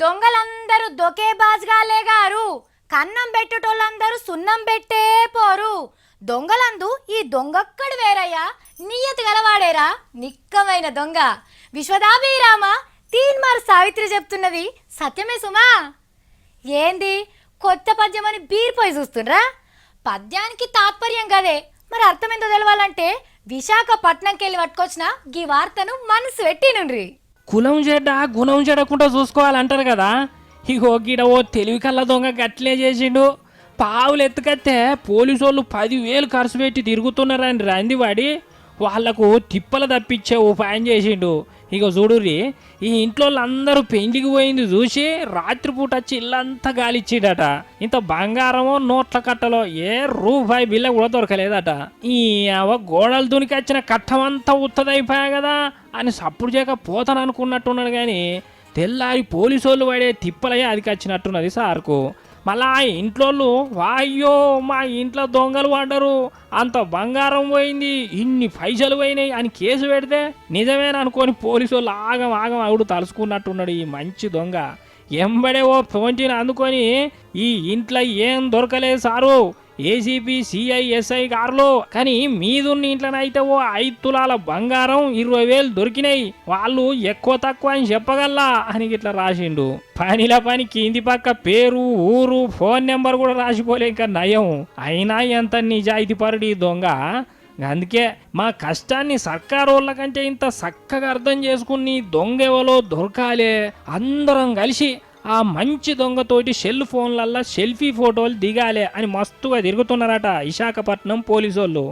దొంగలందరూ దొకే బాజ్గాలే గారు, కన్నం పెట్టేటోళ్ళందరూ సున్నం పెట్టే పోరు. దొంగలందు ఈ దొంగక్కడు వేరయ్యా, నియతి గలవాడేరా నిక్కమైన దొంగ. విశ్వదాభిరామ తీన్మార్ సావిత్రి చెప్తున్నది సత్యమే సుమా. ఏంది కొత్త పద్యమని బీర్పోయి చూస్తుండ్రా? పద్యానికి తాత్పర్యం కదే, మరి అర్థమేందో తెలవాలంటే విశాఖపట్నంకి వెళ్ళి పట్టుకొచ్చిన గీ వార్తను మనసు పెట్టినుండ్రి. కులం చెడ్డ గుణం చెడకుండా చూసుకోవాలంటారు కదా. ఇగో గిడ ఓ తెలివి కళ్ళ దొంగ గట్లే చేసిండు. పావులు ఎత్తుకత్తే పోలీసు వాళ్ళు 10,000 ఖర్చు పెట్టి తిరుగుతున్నారని రందివాడి వాళ్లకు తిప్పలు తప్పించే ఉపాయం చేసిండు. ఇక చూడుర్రి, ఈ ఇంట్లో అందరూ పెండ్లికి పోయింది చూసి రాత్రిపూట వచ్చి ఇల్లంతా గాలిచ్చిండట. ఇంత బంగారమో నోట్ల కట్టలో రూపాయి బిల్ల కూడా దొరకలేదట. ఈ గోడలు దునికొచ్చిన కట్టమంతా ఉత్తదైపోయా కదా అని సప్పుడు చేయక పోతాననుకున్నట్టున్నాడు. కానీ తెల్లారి పోలీసు వాళ్ళు పడే తిప్పలయ్యే అదికి వచ్చినట్టున్నది సార్కు. మళ్ళా ఆ ఇంట్లో వాయ్యో మా ఇంట్లో దొంగలు పడ్డరు, అంత బంగారం పోయింది, ఇన్ని పైసలు పోయినాయి అని కేసు పెడితే నిజమేననుకొని పోలీసు వాళ్ళు ఆగం ఆగం అగుడు తలుసుకున్నట్టున్నాడు ఈ మంచి దొంగ. ఎంబడే ఓ ఫోన్ అందుకొని ఈ ఇంట్లో ఏం దొరకలేదు సారు, ఏసీపీ సిఐ ఎస్ఐ గారులో, కానీ మీదున్న ఇంట్లోనైతే ఓ 5 తులాల బంగారం 20,000 దొరికినాయి, వాళ్ళు ఎక్కువ తక్కువ అని చెప్పగల్లా అని ఇట్లా రాసిండు. పనిల పని కింది పక్క పేరు ఊరు ఫోన్ నెంబర్ కూడా రాసిపోలే, ఇంకా నయం. అయినా ఎంత నిజాయితీ పరుడు ఈ దొంగ. అందుకే మా కష్టాన్ని సర్కారు వాళ్ళ కంటే ఇంత చక్కగా అర్థం చేసుకుని దొంగ ఎవరో దొరకాలే, అందరం కలిసి ఆ మంచి దొంగతోటి సెల్ ఫోన్లల్లో సెల్ఫీ ఫోటోలు దిగాలే అని మస్తుగా తిరుగుతున్నారట విశాఖపట్నం పోలీసు వాళ్ళు.